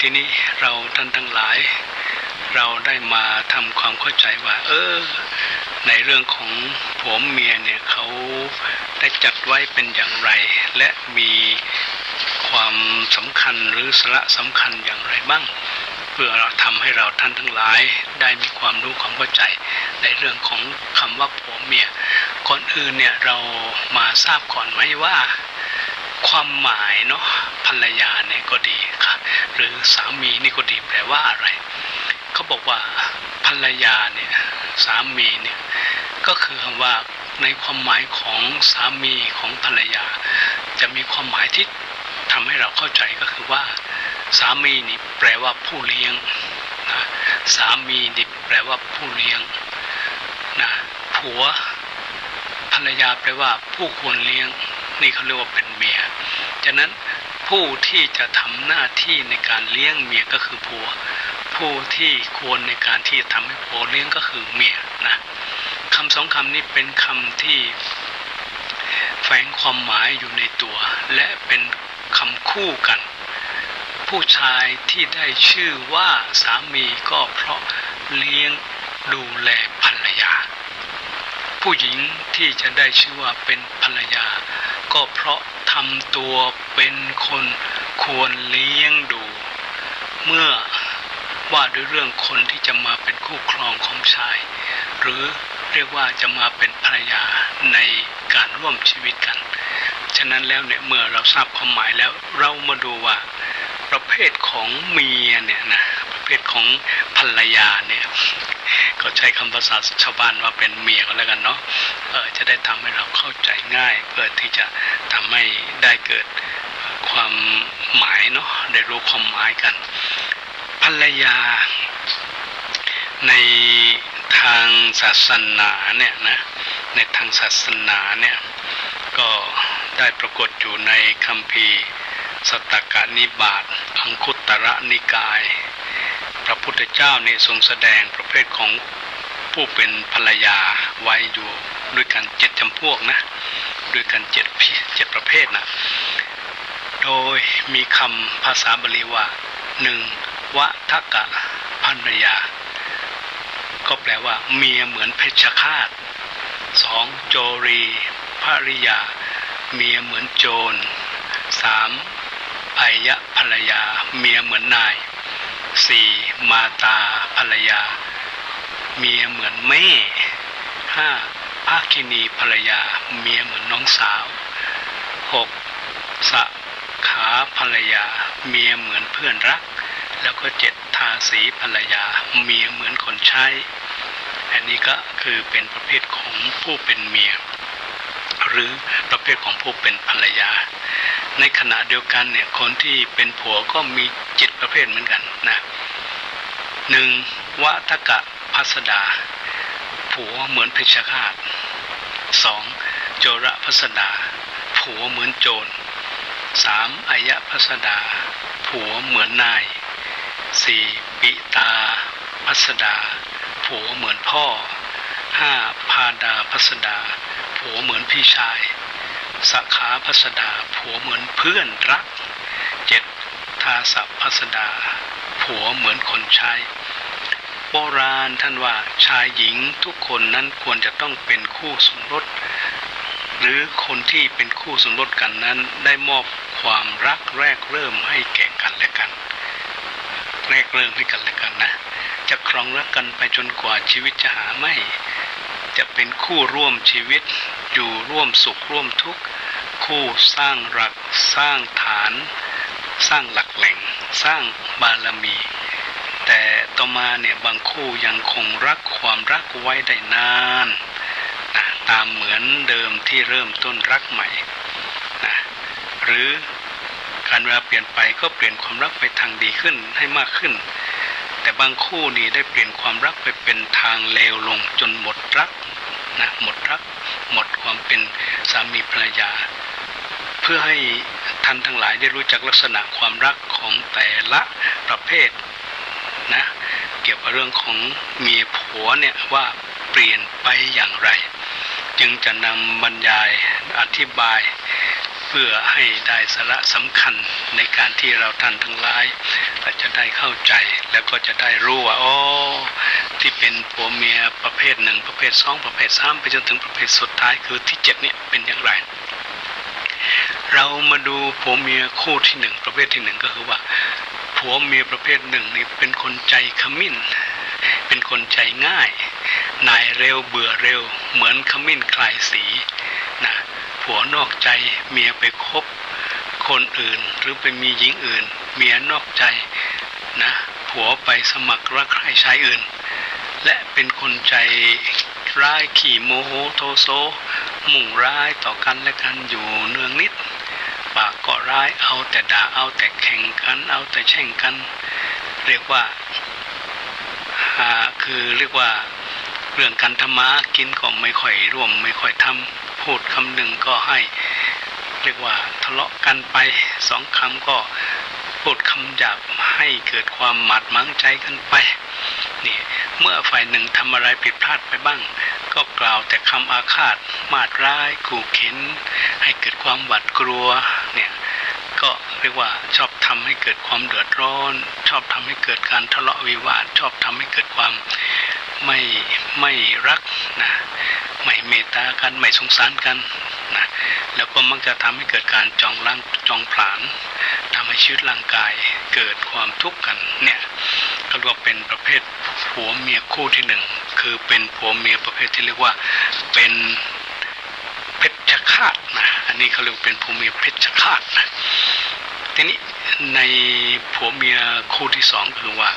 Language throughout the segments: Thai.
ทีนี้เราท่านทั้งหลายเราได้มาทำความเข้าใจว่าในเรื่องของผัวเมียเนี่ยเขาได้จัดไว้เป็นอย่างไรและมีความสำคัญหรือสาระสำคัญอย่างไรบ้างเพื่อเราทำให้เราท่านทั้งหลายได้มีความรู้ความเข้าใจในเรื่องของคำว่าผัวเมียก่อนอื่นเนี่ยเรามาทราบก่อนไหมว่าความหมายเนาะภรรยาเนี่ยก็ดีค่ะหรือสามีนี่ก็ดีแปลว่าอะไรเขาบอกว่าภรรยาเนี่ยสามีเนี่ยก็คือคำว่าในความหมายของสามีของภรรยาจะมีความหมายที่ทำให้เราเข้าใจก็คือว่าสามีนี่แปลว่าผู้เลี้ยงนะสามีนี่แปลว่าผู้เลี้ยงนะผัวภรรยาแปลว่าผู้ควรเลี้ยงนี่เขาเรียกว่าเป็นเมียฉะนั้นผู้ที่จะทำหน้าที่ในการเลี้ยงเมียก็คือผัวผู้ที่ควรในการที่จะทำให้ผัวเลี้ยงก็คือเมียนะคำสองคำนี้เป็นคำที่แฝงความหมายอยู่ในตัวและเป็นคำคู่กันผู้ชายที่ได้ชื่อว่าสามีก็เพราะเลี้ยงดูแลภรรยาผู้หญิงที่จะได้ชื่อว่าเป็นภรรยาก็เพราะทำตัวเป็นคนควรเลี้ยงดูเมื่อว่าด้วยเรื่องคนที่จะมาเป็นคู่ครองของชายหรือเรียกว่าจะมาเป็นภรรยาในการร่วมชีวิตกันฉะนั้นแล้วเนี่ยเมื่อเราทราบความหมายแล้วเรามาดูว่าประเภทของเมียเนี่ยนะประเภทของภรรยาเนี่ยก็ใช้คำภาษาชาวบ้านว่าเป็นเมียก็แล้วกันเนาะจะได้ทำให้เราเข้าใจง่ายเพื่อที่จะทำให้ได้เกิดความหมายเนาะได้รู้ความหมายกันภรรยาในทางศาสนาเนี่ยนะในทางศาสนาเนี่ยก็ได้ปรากฏอยู่ในคัมภีร์สัตตกนิบาตอังคุตระนิกายพระพุทธเจ้าเนี่ยทรงแสดงประเภทของผู้เป็นภรรยาไว้อยู่ด้วยกัน7จำพวกนะด้วยกัน7ประเภทนะโดยมีคำภาษาบาลีว่า1วะทกะภรรยาก็แปลว่าเมียเหมือนเพชฌฆาต2โจรีภริยาเมียเหมือนโจร3อัยยะภรรยาเมียเหมือนนาย4มาตาภรรยาเมียเหมือนแม่5ภาคินีภรรยาเมียเหมือนน้องสาว6สขาภรรยาเมียเหมือนเพื่อนรักแล้วก็7ทาสีภรรยาเมียเหมือนคนใช้อันนี้ก็คือเป็นประเภทของผู้เป็นเมียหรือประเภทของผู้เป็นภรรยาในขณะเดียวกันเนี่ยคนที่เป็นผัวก็มี7ประเภทเหมือนกันนะ1วะทกะภัสดาผัวเหมือนเพชฌฆาต2โจรภัสดาผัวเหมือนโจร3อัยยะภัสดาผัวเหมือนนาย4ปิตาภัสดาผัวเหมือนพ่อ5พาดาภัสดาผัวเหมือนพี่ชายสขาภัสดาผัวเหมือนเพื่อนรัก7ทาสภัสดาผัวเหมือนคนใช้โบราณท่านว่าชายหญิงทุกคนนั้นควรจะต้องเป็นคู่สมรสหรือคนที่เป็นคู่สมรสกันนั้นได้มอบความรักแรกเริ่มให้แก่กันและกันแรกเริ่มให้กันและกันนะจะครองรักกันไปจนกว่าชีวิตจะหาไม่จะเป็นคู่ร่วมชีวิตอยู่ร่วมสุขร่วมทุกข์คู่สร้างหลักสร้างฐานสร้างหลักแหล่งสร้างบารมีแต่ต่อมาเนี่ยบางคู่ยังคงรักความรักไว้ได้นานนะตามเหมือนเดิมที่เริ่มต้นรักใหม่นะหรือการเวลาเปลี่ยนไปก็เปลี่ยนความรักไปทางดีขึ้นให้มากขึ้นแต่บางคู่นี่ได้เปลี่ยนความรักไปเป็นทางเลวลงจนหมดรักนะหมดรักหมดความเป็นสามีภรรยาเพื่อให้ท่านทั้งหลายได้รู้จักลักษณะความรักของแต่ละประเภทนะเกี่ยวกับเรื่องของเมียผัวเนี่ยว่าเปลี่ยนไปอย่างไรจึงจะนำบรรยายอธิบายเพื่อให้ได้สาระสำคัญในการที่เราท่านทั้งหลายจะ ได้เข้าใจแล้วก็จะได้รู้ว่าอ๋อที่เป็นผัวเมียประเภทหนึ่งประเภทสองประเภทสามไปจนถึงประเภทสุดท้ายคือที่เจ็ดเนี่ยเป็นอย่างไรเรามาดูผัวเมียคู่ที่หนึ่งประเภทที่หนึ่งก็คือว่าผัวเมียประเภทหนึ่งนี่เป็นคนใจขมิ้นเป็นคนใจง่ายนายเร็วเบื่อเร็วเหมือนขมิ้นคลายสีนะผัวนอกใจเมียไปคบคนอื่นหรือไปมีหญิงอื่นเมียนอกใจนะผัวไปสมัครรักใครชายอื่นและเป็นคนใจร้ายขี้โมโหโทโสมุ่งร้ายต่อกันและกันอยู่เนืองนิดปากก็ร้ายเอาแต่ด่าเอาแต่แข่งกันเอาแต่แช่งกันเรียกว่าคือเรียกว่าเรื่องการทำมากินก็ไม่ค่อยร่วมไม่ค่อยทำพูดคำหนึ่งก็ให้เรียกว่าทะเลาะกันไปสองคำก็พูดคำหยาบให้เกิดความหมาดหมางใจกันไปนี่เมื่อฝ่ายหนึ่งทำอะไรผิดพลาดไปบ้างก็กล่าวแต่คำอาฆาตมาดร้ายขู่เข็นให้เกิดความหวาดกลัวเนี่ยก็เรียกว่าชอบทำให้เกิดความเดือดร้อนชอบทำให้เกิดการทะเลาะวิวาทชอบทำให้เกิดความไม่รักนะไม่เมตตากันไม่สงสารกันนะแล้วก็มักจะทำให้เกิดการจองผลาญทำให้ชีวิตร่างกายเกิดความทุกข์กันเนี่ยก็เรียกว่าเป็นประเภทผัวเมียคู่ที่หนึ่งคือเป็นผัวเมียประเภทที่เรียกว่าเป็นเพชฌฆาตนะอันนี้เขาเรียกเป็นผัวเมียเพชฌฆาตนะทีนี้ในผัวเมียคู่ที่สองคือว่า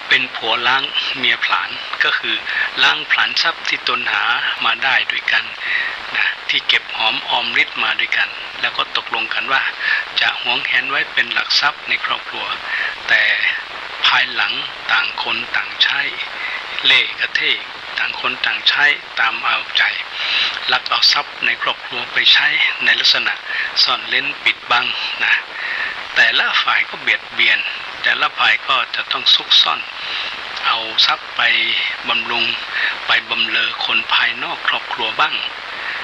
เป็นผัวล้างเมียผลาญก็คือล้างผลาญทรัพย์ที่ตนหามาได้ด้วยกันนะที่เก็บหอมออมริดมาด้วยกันแล้วก็ตกลงกันว่าจะหวงแหนไว้เป็นหลักทรัพย์ในครอบครัวแต่ภายหลังต่างคนต่างใช้เล่ห์กระเทกต่างคนต่างใช้ตามเอาใจลักเอาทรัพย์ในครอบครัวไปใช้ในลักษณะซ่อนเร้นปิดบังนะแต่ละฝ่ายก็เบียดเบียนแต่ละฝ่ายก็จะต้องซุกซ่อนเอาทรัพย์ไปบำรุงไปบำเรอคนภายนอกครอบครัวบ้าง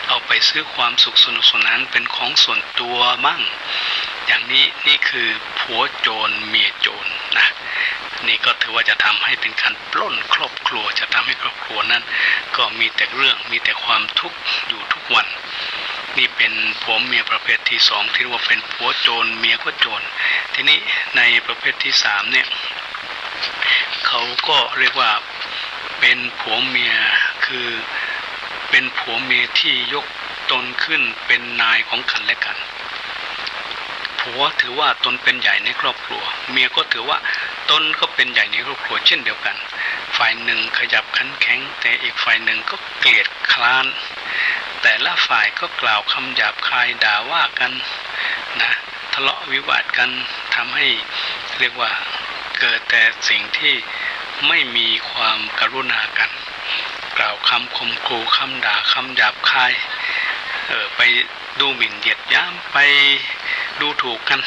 เอาไปซื้อความสุขสนุกสนานเป็นของส่วนตัวบ้างอย่างนี้นี่คือผัวโจรเมียโจรนะนี่ก็ถือว่าจะทำให้เป็นการปล้นครอบครัวจะทำให้ครอบครัวนั้นก็มีแต่เรื่องมีแต่ความทุกข์อยู่ทุกวันนี่เป็นผัวเมียประเภทที่สองที่เรียกว่าเป็นผัวโจรเมียก็โจรทีนี้ในประเภทที่สามเนี่ยเขาก็เรียกว่าเป็นผัวเมียคือเป็นผัวเมียที่ยกตนขึ้นเป็นนายของกันและกันผัวถือว่าตนเป็นใหญ่ในครอบครัวเมียก็ถือว่าตนก็เป็นใหญ่ในครอบครัวเช่นเดียวกันฝ่ายหนึ่งขยับขันแข็งแต่อีกฝ่ายหนึ่งก็เกลียดคร้านแต่ละฝ่ายก็กล่าวคำหยาบคายด่าว่ากันนะทะเลาะวิวาทกันทำให้เรียกว่าเกิดแต่สิ่งที่ไม่มีความกรุณากันกล่าวคำข่มขู่คำด่าคำหยาบคายไปดูหมิ่นเหยียดหยามไปดูถูกกัน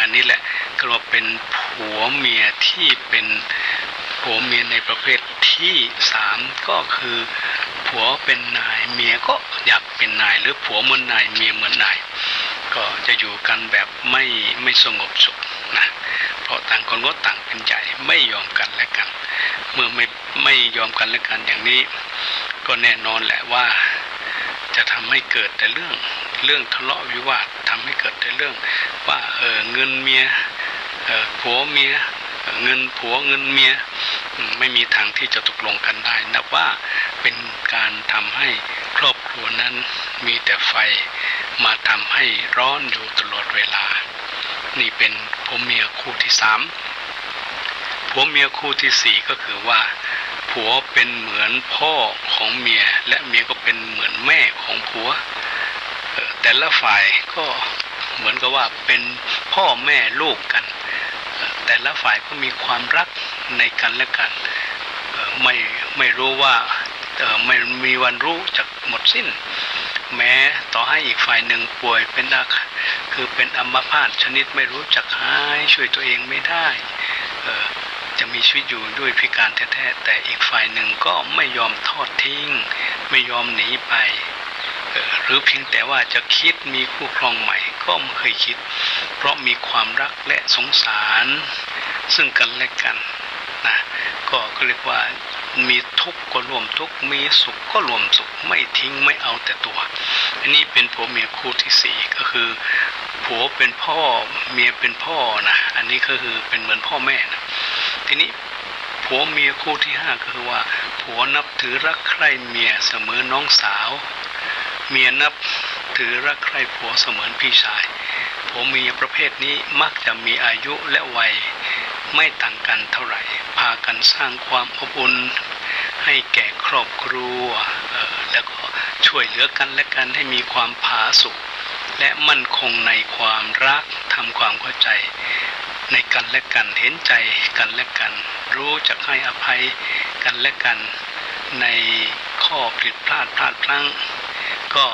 อันนี้แหละก็ว่าเป็นผัวเมียที่เป็นผัวเมียในประเภทที่สามก็คือผัวเป็นนายเมียก็อยากเป็นนายหรือผัวเหมือนนายเมียเหมือนนายก็จะอยู่กันแบบไม่สงบสุขนะเพราะต่างคนก็ต่างเป็นใหญ่ไม่ยอมกันและกันเมื่อไม่ยอมกันและกันอย่างนี้ก็แน่นอนแหละว่าจะทำให้เกิดแต่เรื่องทะเลาะวิวาททำให้เกิดแต่เรื่องว่าเงินเมียผัวเมียเงินผัวเงินเมียไม่มีทางที่จะตกลงกันได้นับว่าเป็นการทำให้ครอบครัวนั้นมีแต่ไฟมาทำให้ร้อนอยู่ตลอดเวลานี่เป็นผัวเมียคู่ที่สามผัวเมียคู่ที่สี่ก็คือว่าผัวเป็นเหมือนพ่อของเมียและเมียก็เป็นเหมือนแม่ของผัวแต่ละฝ่ายก็เหมือนกับว่าเป็นพ่อแม่ลูกกันแต่ละฝ่ายก็มีความรักในกันและกันไม่รู้ว่าไม่มีวันรู้จักหมดสิ้นแม้ต่อให้อีกฝ่ายหนึ่งป่วยเป็นคือเป็นอัมพาตชนิดไม่รู้จักหายช่วยตัวเองไม่ได้จะมีชีวิตอยู่ด้วยพิการแท้ๆแต่อีกฝ่ายหนึ่งก็ไม่ยอมทอดทิ้งไม่ยอมหนีไปหรือเพียงแต่ว่าจะคิดมีคู่ครองใหม่ ก็ไม่เคยคิดเพราะมีความรักและสงสารซึ่งกันและกันนะก็เรียกว่ามีทุกข์ก็รวมทุกข์มีสุขก็รวมสุขไม่ทิ้งไม่เอาแต่ตัวอันนี้เป็นผัวเมียคู่ที่สี่ก็คือผัวเป็นพ่อเมียเป็นพ่อนะอันนี้ก็คือเป็นเหมือนพ่อแม่นะทีนี้ผัวเมียคู่ที่ห้าก็คือว่าผัวนับถือรักใคร่เมียเสมอน้องสาวเมียนับถือรักใคร่ผัวเสมือนพี่ชายผัวเมียประเภทนี้มักจะมีอายุและวัยไม่ต่างกันเท่าไหร่พากันสร้างความอบอุ่นให้แก่ครอบครัวแล้วก็ช่วยเหลือกันและกันให้มีความผาสุกและมั่นคงในความรักทำความเข้าใจในกันและกันเห็นใจกันและกันรู้จักให้อภัยกันและกันในข้อผิดพลาดพลั้งก็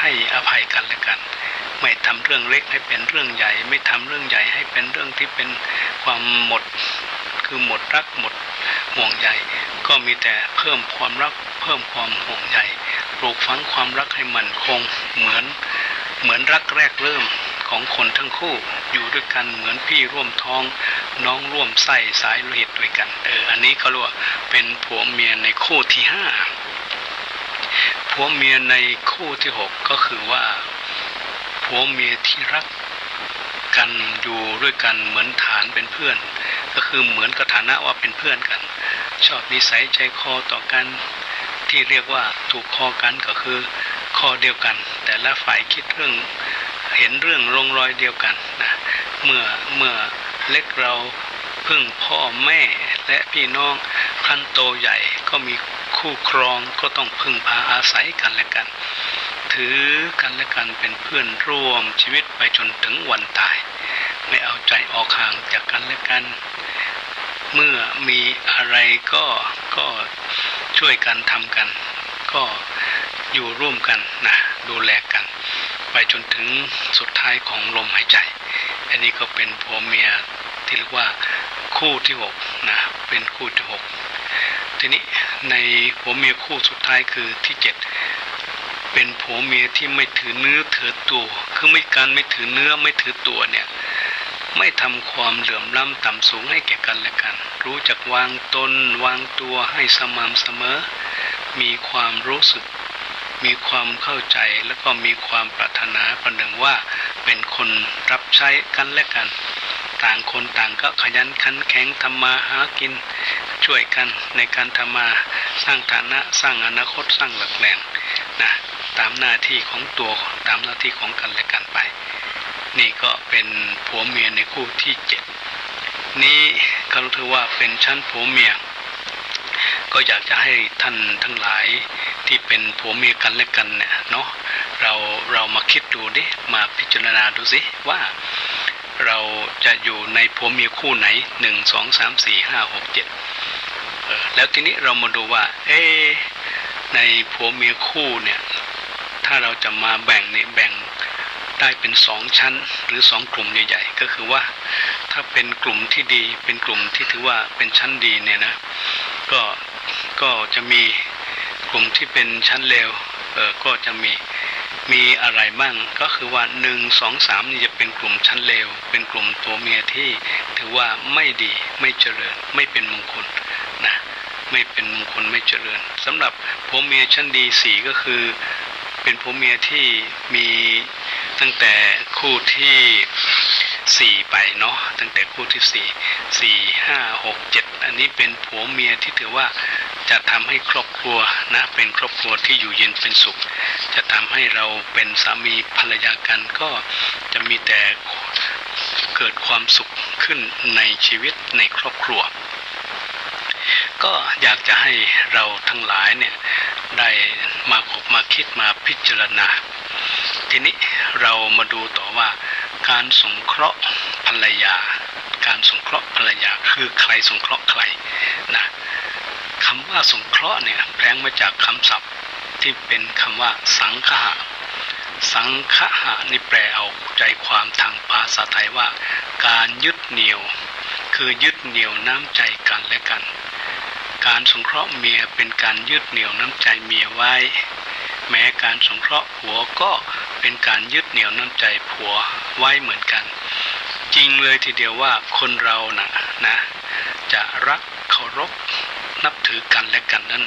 ให้อภัยกันและกันไม่ทำเรื่องเล็กให้เป็นเรื่องใหญ่ไม่ทำเรื่องใหญ่ให้เป็นเรื่องที่เป็นความหมดรักหมดห่วงใยก็มีแต่เพิ่มความรักเพิ่มความห่วงใยปลูกฝังความรักให้มั่นคงเหมือนรักแรกเริ่มของคนทั้งคู่อยู่ด้วยกันเหมือนพี่ร่วมท้องน้องร่วมไส้สายโลหิตด้วยกันอันนี้เขาเรียกว่าเป็นผัวเมียในคู่ที่ห้าผัวเมียในคู่ที่หกก็คือว่าผัวเมียที่รักกันอยู่ด้วยกันเหมือนฐานเป็นเพื่อนก็คือเหมือนกับฐานะว่าเป็นเพื่อนกันชอบนิสัยใจคอต่อกันที่เรียกว่าถูกคอกันก็คือคอเดียวกันแต่ละฝ่ายคิดเรื่องเห็นเรื่องลงรอยเดียวกันนะเมื่อเล็กเราพึ่งพ่อแม่และพี่น้องขั้นโตใหญ่ก็มีคู่ครองก็ต้องพึ่งพาอาศัยกันและกันถือกันและกันเป็นเพื่อนร่วมชีวิตไปจนถึงวันตายไม่เอาใจออกห่างจากกันและกันเมื่อมีอะไรก็ช่วยกันทำกันก็อยู่ร่วมกันนะดูแลกันไปจนถึงสุดท้ายของลมหายใจอันนี้ก็เป็นผัวเมียที่เรียกว่าคู่ที่หกนะเป็นคู่ที่หกทีนี้ในผัวเมียคู่สุดท้ายคือที่เจ็ดเป็นผัวเมียที่ไม่ถือเนื้อถือตัวคือไม่ถือเนื้อไม่ถือตัวเนี่ยไม่ทำความเหลื่อมล้ำต่ำสูงให้แก่กันและกันรู้จักวางตนวางตัวให้สม่ำเสมอมีความรู้สึกมีความเข้าใจแล้วก็มีความปรารถนาประหนึ่งว่าเป็นคนรับใช้กันและกันต่างคนต่างก็ขยันขันแข็งทำมาหากินช่วยกันในการทำมาสร้างฐานะสร้างอนาคตสร้างหลักแหล่งนะตามหน้าที่ของตัวตามหน้าที่ของกันและกันไปนี่ก็เป็นผัวเมียในคู่ที่เจ็ดนี้ก็ถือว่าเป็นชั้นผัวเมียก็อยากจะให้ท่านทั้งหลายที่เป็นผัวเมียกันและกันเนี่ยเนาะเรามาคิดดูดิมาพิจารณาดูสิว่าเราจะอยู่ในผัวเมียคู่ไหน1 2 3 4 5 6 7แล้วทีนี้เรามาดูว่าในผัวเมียคู่เนี่ยถ้าเราจะมาแบ่งได้เป็น2ชั้นหรือ2กลุ่มใหญ่ๆก็คือว่าถ้าเป็นกลุ่มที่ดีเป็นกลุ่มที่ถือว่าเป็นชั้นดีเนี่ยนะก็จะมีกลุ่มที่เป็นชั้นเลวก็จะมีอะไรบ้างก็คือว่า1 2 3นี่จะเป็นกลุ่มชั้นเลวเป็นกลุ่มผัวเมียที่ถือว่าไม่ดีไม่เจริญไม่เป็นมงคลนะไม่เป็นมงคลไม่เจริญสำหรับผัวเมียชั้นดี4ก็คือเป็นผัวเมียที่มีตั้งแต่คู่ที่4ไปเนาะตั้งแต่คู่ที่4 5 6 7อันนี้เป็นผัวเมียที่ถือว่าจะทำให้ครอบครัวนะเป็นครอบครัวที่อยู่เย็นเป็นสุขจะทำให้เราเป็นสามีภรรยากันก็จะมีแต่เกิดความสุขขึ้นในชีวิตในครอบครัวก็อยากจะให้เราทั้งหลายเนี่ยได้มาคิดมาพิจารณาทีนี้เรามาดูต่อว่าการสงเคราะห์ภรรยาคือใครสงเคราะห์ใครนะคำว่าสงเคราะห์เนี่ยแปลงมาจากคำศัพท์ที่เป็นคำว่าสังฆะนี่แปลเอาใจความทางภาษาไทยว่าการยึดเหนี่ยวคือยึดเหนี่ยวน้ำใจกันและกันการสงเคราะห์เมียเป็นการยึดเหนี่ยวน้ำใจเมียไว้ แม้การสงเคราะห์ผัวก็เป็นการยึดเหนี่ยวน้ำใจผัวไว้เหมือนกันจริงเลยทีเดียวว่าคนเรานะจะรักเคารพนับถือกันและกันนั้น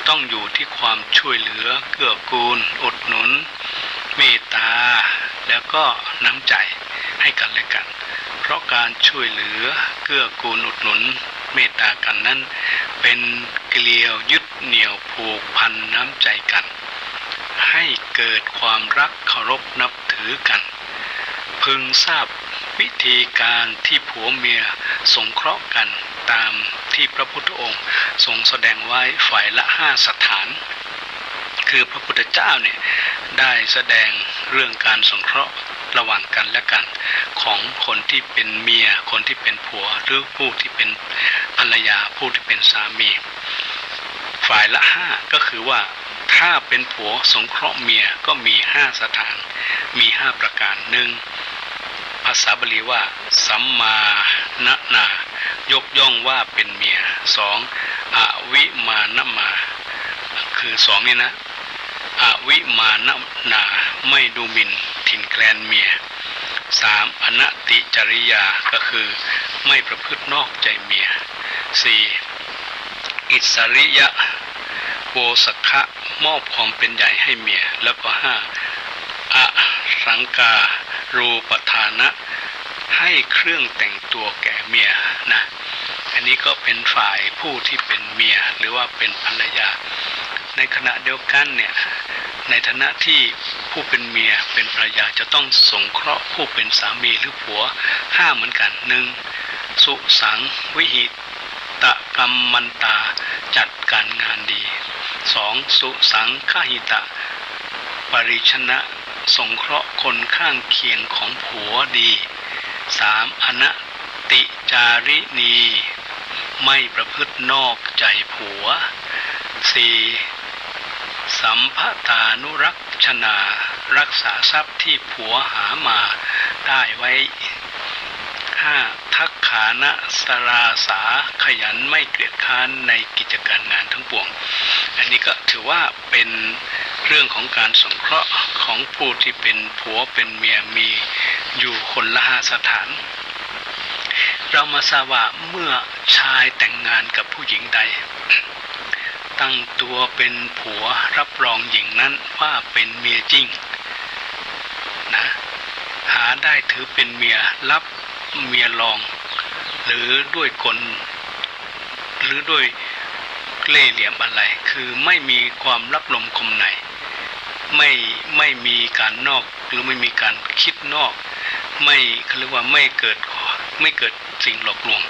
ต้องอยู่ที่ความช่วยเหลือเกื้อกูลอุดหนุนเมตตาแล้วก็น้ำใจให้กันและกันเพราะการช่วยเหลือเกื้อกูลอุดหนุนเมตตากันนั้นเป็นเกลียวยึดเหนี่ยวผูกพันน้ำใจกันให้เกิดความรักเคารพนับถือกันพึงทราบวิธีการที่ผัวเมียสงเคราะห์กันตามที่พระพุทธองค์ทรงแสดงไว้ฝ่ายละ5สถานคือพระพุทธเจ้าเนี่ยได้แสดงเรื่องการสงเคราะห์ระหว่างกันและกันของคนที่เป็นเมียคนที่เป็นผัวหรือผู้ที่เป็นภรรยาผู้ที่เป็นสามีฝ่ายละ5ก็คือว่าถ้าเป็นผัวสงเคราะห์เมียก็มี5สถานมี5ประการ1ภาษาบาลีว่าสัมมานะนายกย่องว่าเป็นเมีย2อวิมานะมาคือ2นี่นะอวิมานะนาไม่ดูหมิ่นถิ่นแคลนเมีย3อนัตติจริยาก็คือไม่ประพฤตินอกใจเมีย4อิสริยะโวสักขะมอบความเป็นใหญ่ให้เมียแล้วก็5อสังการูปทานะให้เครื่องแต่งตัวแก่เมียนะอันนี้ก็เป็นฝ่ายผู้ที่เป็นเมียหรือว่าเป็นภรรยาในขณะเดียวกันเนี่ยในฐานะที่ผู้เป็นเมียเป็นภรรยาจะต้องสงเคราะห์ผู้เป็นสามีหรือผัว5เหมือนกัน1สุสังวิหิตกรรมันตาจัดการงานดี2สุสังฆหิตะปริชนะสงเคราะห์คนข้างเคียงของผัวดี3อนัตติจาริณีไม่ประพฤตินอกใจผัว4สัมภตานุรักษนารักษาทรัพย์ที่ผัวหามาได้ไว้5ทักขานะสราสาขยันไม่เกียจค้านในกิจการงานทั้งปวงอันนี้ก็ถือว่าเป็นเรื่องของการสงเคราะห์ของผู้ที่เป็นผัวเป็นเมียมีอยู่คนละ5สถานเรามาทราบว่าเมื่อชายแต่งงานกับผู้หญิงใดตั้งตัวเป็นผัวรับรองหญิงนั้นว่าเป็นเมียจริงนะหาได้ถือเป็นเมียรับเมียรองหรือด้วยกลหรือด้วยเล่ห์เหลี่ยมอะไรคือไม่มีความรับลมคมในไม่มีการนอกหรือไม่มีการคิดนอกไม่เขาเรียกว่าไม่เกิดสิ่งหลอกลวง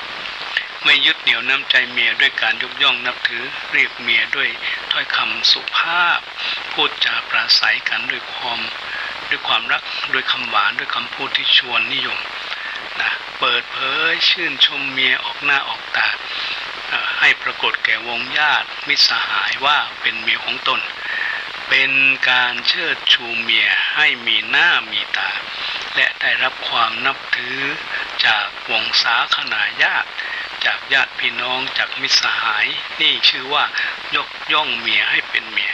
ไม่ยึดเหนี่ยวน้ำใจเมียด้วยการยกย่องนับถือเรียกเมียด้วยถ้อยคำสุภาพพูดจาปราศัยกันด้วยความรักด้วยคำหวานด้วยคำพูดที่ชวนนิยมนะเปิดเผยชื่นชมเมียออกหน้าออกตาให้ปรากฏแก่วงญาติมิตรสหายว่าเป็นเมียของตนเป็นการเชิดชูเมียให้มีหน้ามีตาและได้รับความนับถือจากวงศาคณาญาติจากญาติพี่น้องจากมิตรสหายนี่ชื่อว่ายกย่องเมียให้เป็นเมีย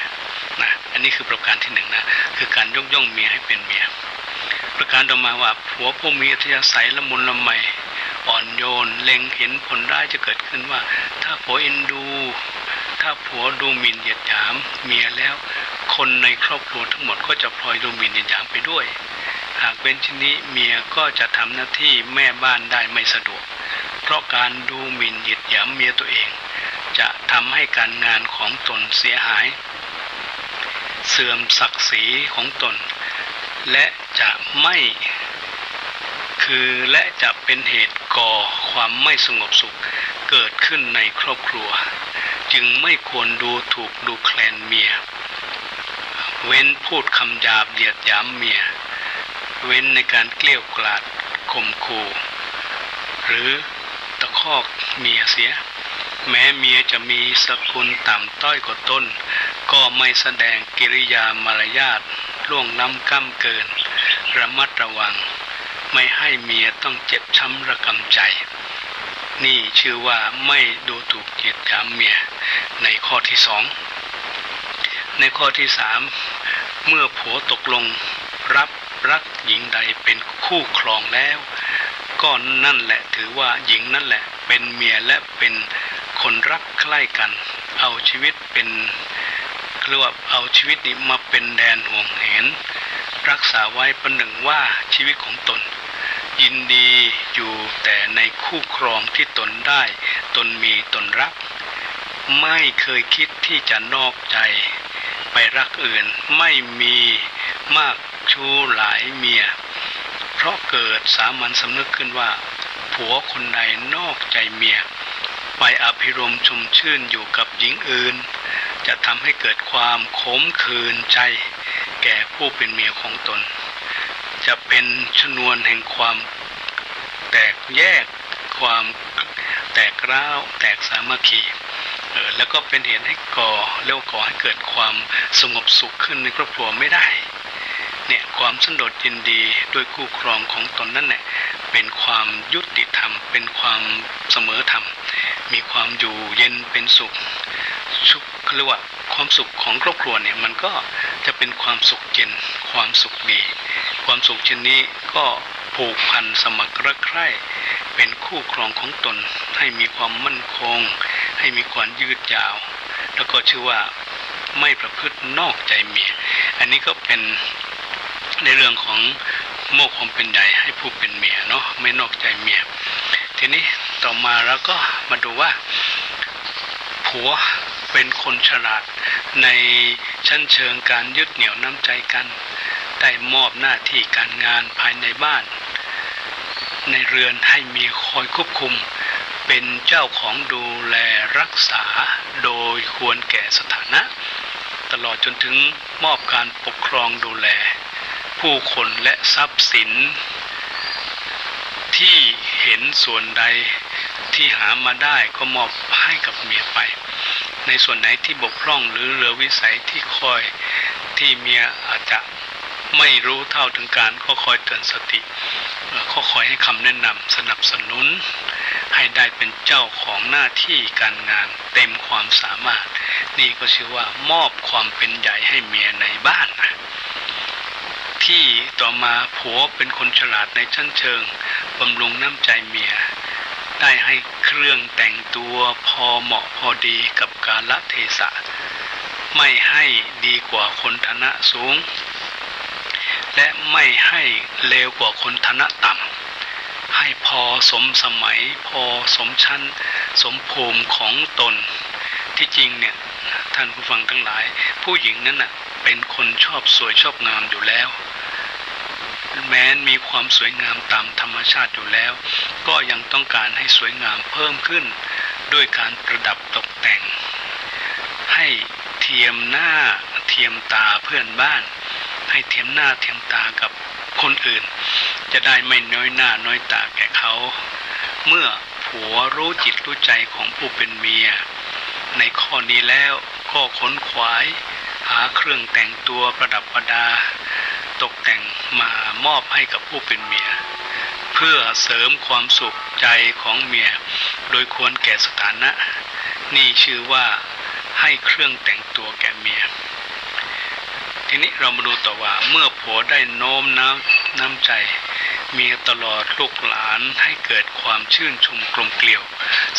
นะอันนี้คือประการที่1นะคือการยกย่องเมียให้เป็นเมียประการต่อมาว่าผัวผู้มีอัธยาศัยละมุนละไมอ่อนโยนเล็งเห็นผลร้ายจะเกิดขึ้นว่าถ้าผัวเอ็นดูถ้าผัวดูหมิ่นเหยียดหยามเมียแล้วคนในครอบครัวทั้งหมดก็จะพลอยดูหมิ่นเหยียดหยามไปด้วยหากเป็นเช่นนี้เมียก็จะทำหน้าที่แม่บ้านได้ไม่สะดวกเพราะการดูหมิ่นเหยียดหยามเมียตัวเองจะทำให้การงานของตนเสียหายเสื่อมศักดิ์ศรีของตนและจะเป็นเหตุก่อความไม่สงบสุขเกิดขึ้นในครอบครัวจึงไม่ควรดูถูกดูแคลนเมียเว้นพูดคำหยาบเหยียดหยามเมียเว้นในการเกลี้ยกล่อมข่มขู่หรือตะคอกเมียเสียแม้เมียจะมีสกุลต่ำต้อยกว่าตนก็ไม่แสดงกิริยามารยาทล่วงล้ำก้ำเกินระมัดระวังไม่ให้เมียต้องเจ็บช้ำระกำใจนี่ชื่อว่าไม่ดูถูกเหยียดหยามเมียในข้อที่2 ในข้อที่3เมื่อผัวตกลงรับรักหญิงใดเป็นคู่ครองแล้วก็นั่นแหละถือว่าหญิงนั่นแหละเป็นเมียและเป็นคนรักใคร่กันเอาชีวิตเป็นเรียกว่าเอาชีวิตนี้มาเป็นแดนห่วงแหนรักษาไว้ประหนึ่งว่าชีวิตของตนยินดีอยู่แต่ในคู่ครองที่ตนได้ตนมีตนรักไม่เคยคิดที่จะนอกใจไปรักอื่นไม่มีมากชู้หลายเมียเพราะเกิดสามัญสำนึกขึ้นว่าผัวคนใดนอกใจเมียไปอภิรมย์ชมชื่นอยู่กับหญิงอื่นจะทำให้เกิดความขมขื่นใจแก่ผู้เป็นเมียของตนจะเป็นชนวนแห่งความแตกแยกความแตกร้าวแตกสามัคคีแล้วก็เป็นเหตุให้ก่อให้เกิดความสงบสุขขึ้นในครอบครัวไม่ได้เนี่ยความสันโดษยินดีด้วยคู่ครองของตนนั่นแหละเป็นความยุติธรรมเป็นความเสมอธรรมมีความอยู่เย็นเป็นสุขเรียกว่าความสุขของครอบครัวเนี่ยมันก็จะเป็นความสุขเย็นความสุขดีความสุขเช่นนี้ก็ผูกพันสมัครรักใคร่เป็นคู่ครองของตนให้มีความมั่นคงให้มีความยืดยาวแล้วก็ชื่อว่าไม่ประพฤตินอกใจเมียอันนี้ก็เป็นในเรื่องของโมกความเป็นใหญ่ให้ผู้เป็นเมียเนาะไม่นอกใจเมียทีนี้ต่อมาเราก็มาดูว่าผัวเป็นคนฉลาดในชั้นเชิงการยึดเหนี่ยวน้ำใจกันได้มอบหน้าที่การงานภายในบ้านในเรือนให้มีคอยควบคุมเป็นเจ้าของดูแลรักษาโดยควรแก่สถานะตลอดจนถึงมอบการปกครองดูแลผู้คนและทรัพย์สินที่เห็นส่วนใดที่หามาได้ก็มอบให้กับเมียไปในส่วนไหนที่บกพร่องหรือเหลือวิสัยที่เมียอาจจะไม่รู้เท่าถึงการก็คอยเตือนสติก็คอยให้คำแนะนำสนับสนุนให้ได้เป็นเจ้าของหน้าที่การงานเต็มความสามารถนี่ก็ชื่อว่ามอบความเป็นใหญ่ให้เมียในบ้านที่ต่อมาผัวเป็นคนฉลาดในชั้นเชิงบำรุงน้ำใจเมียได้ให้เครื่องแต่งตัวพอเหมาะพอดีกับกาลเทศะไม่ให้ดีกว่าคนฐานะสูงและไม่ให้เลวกว่าคนฐานะต่ำให้พอสมสมัยพอสมชั้นสมภูมิของตนที่จริงเนี่ยท่านผู้ฟังทั้งหลายผู้หญิงนั้นน่ะเป็นคนชอบสวยชอบงามอยู่แล้วแม้มีความสวยงามตามธรรมชาติอยู่แล้วก็ยังต้องการให้สวยงามเพิ่มขึ้นด้วยการประดับตกแต่งให้เทียมหน้าเทียมตาเพื่อนบ้านให้เทียมหน้าเทียมตากับคนอื่นจะได้ไม่น้อยหน้าน้อยตาแก่เขาเมื่อผัวรู้จิตรู้ใจของผู้เป็นเมียในข้อนี้แล้วก็ค้นขวายหาเครื่องแต่งตัวประดับประดาตกแต่งมามอบให้กับผู้เป็นเมียเพื่อเสริมความสุขใจของเมียโดยควรแก่สถานะนี่ชื่อว่าให้เครื่องแต่งตัวแก่เมียทีนี้เรามาดูต่อว่าเมื่อผัวได้โน้มน้ำใจเมียตลอดลูกหลานให้เกิดความชื่นชมกลมเกลียว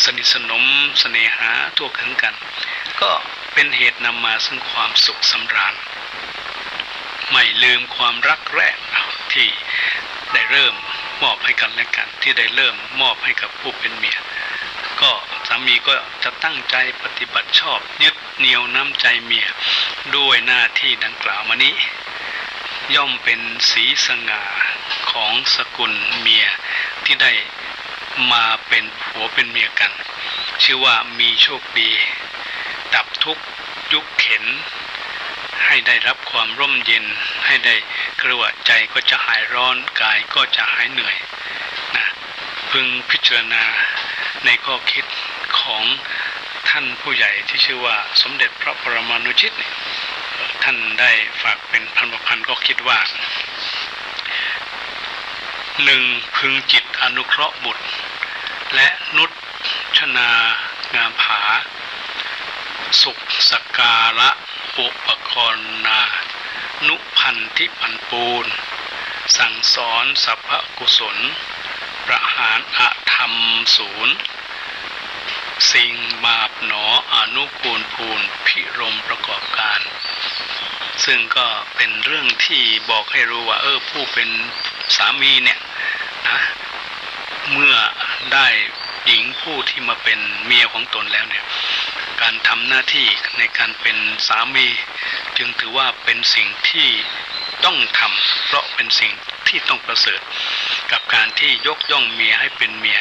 สนิทสนมเสน่หาทั่วถึงกันก็เป็นเหตุนำมาซึ่งความสุขสำราญไม่ลืมความรักแรกที่ได้เริ่มมอบให้กันและกันที่ได้เริ่มมอบให้กับผู้เป็นเมียก็สามีก็จะตั้งใจปฏิบัติชอบยึดเหนี่ยวน้ำใจเมียด้วยหน้าที่ดังกล่าวมานี้ย่อมเป็นสีสง่าของสกุลเมียที่ได้มาเป็นผัวเป็นเมียกันชื่อว่ามีโชคดีดับทุกข์ยุคเข็นให้ได้รับความร่มเย็นให้ได้กระว่าใจก็จะหายร้อนกายก็จะหายเหนื่อยนะพึงพิจารณาในข้อคิดของท่านผู้ใหญ่ที่ชื่อว่าสมเด็จพระปรมานุชิตเนี่ยท่านได้ฝากเป็นพันก็คิดว่า1พึงจิตอนุเคราะห์บุตรและนุชนางามผาสุขสักการะ ปุปกรณานุพันธิปันปูนสั่งสอนสัพพกุศลประหารอธรรมศูนย์สิ่งบาปหนออนุกูลภูนพิรมประกอบการซึ่งก็เป็นเรื่องที่บอกให้รู้ว่าผู้เป็นสามีเนี่ยนะเมื่อได้หญิงผู้ที่มาเป็นเมียของตนแล้วเนี่ยการทำหน้าที่ในการเป็นสามีจึงถือว่าเป็นสิ่งที่ต้องทำเพราะเป็นสิ่งที่ต้องประเสริฐกับการที่ยกย่องเมียให้เป็นเมีย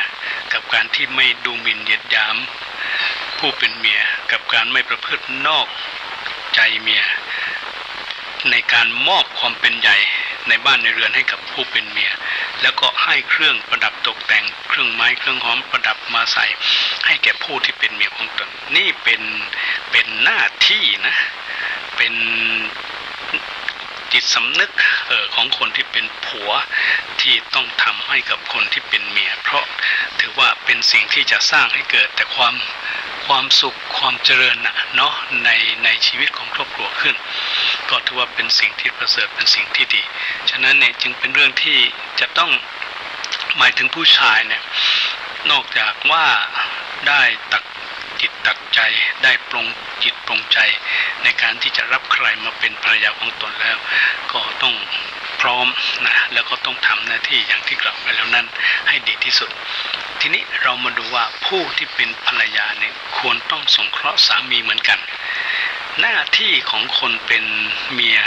กับการที่ไม่ดูหมิ่นเหยียดหยามผู้เป็นเมียกับการไม่ประพฤตินอกใจเมียในการมอบความเป็นใหญ่ในบ้านในเรือนให้กับผู้เป็นเมียแล้วก็ให้เครื่องประดับตกแต่งเครื่องไม้เครื่องหอมประดับมาใส่ให้แก่ผู้ที่เป็นเมียของตนนี่เป็นหน้าที่นะเป็นจิตสำนึกของคนที่เป็นผัวที่ต้องทำให้กับคนที่เป็นเมียเพราะถือว่าเป็นสิ่งที่จะสร้างให้เกิดแต่ความสุขความเจริญเนาะในชีวิตของครอบครัวขึ้นก็ถือว่าเป็นสิ่งที่ประเสริฐเป็นสิ่งที่ดีฉะนั้นเนี่ยจึงเป็นเรื่องที่จะต้องหมายถึงผู้ชายเนี่ยนอกจากว่าได้ตักจิตตักใจได้ปรงจิตปรงใจในการที่จะรับใครมาเป็นภรรยาของตนแล้วก็ต้องพร้อมนะแล้วก็ต้องทำหน้าที่อย่างที่กล่าวไปแล้วนั้นให้ดีที่สุดทีนี้เรามาดูว่าผู้ที่เป็นภรรยาเนี่ยควรต้องสงเคราะห์สามีเหมือนกันหน้าที่ของคนเป็นเมีย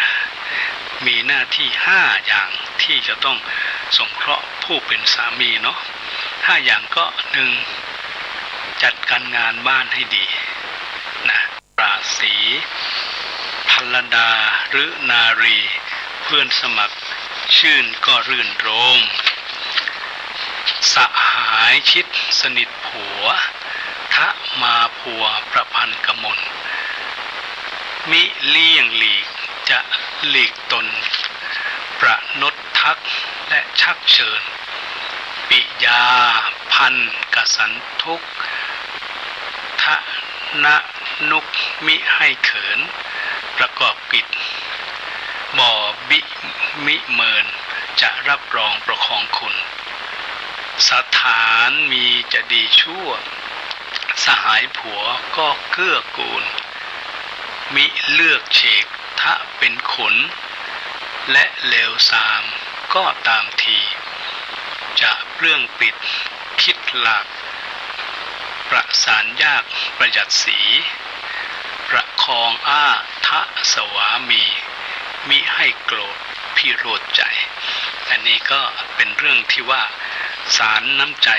มีหน้าที่5อย่างที่จะต้องสงเคราะห์ผู้เป็นสามีเนาะ5อย่างก็1จัดการงานบ้านให้ดีนะราศีภรรดาหรือนารีเพื่อนสมัครชื่นก็รื่นรมสหายชิดสนิทผัวทะมาผัวประพันกมลมิเลี่ยงหลีกจะหลีกตนประนดทักและชักเชิญปิยาพันกสันทุกทะนะนุกมิให้เขินประกอบกิจบ่อบิมิเมินจะรับรองประคองคุณสถานมีจะดีชั่วสหายผัวก็เกื้อกูลมิเลือกเฉกทะเป็นขนและเลวทรามก็ตามทีจะเรื่องปิดคิดหลักประสานยากประหยัดสีประคองทะสวามีมิให้โกรธพิโรธใจอันนี้ก็เป็นเรื่องที่ว่าสารน้ำใจ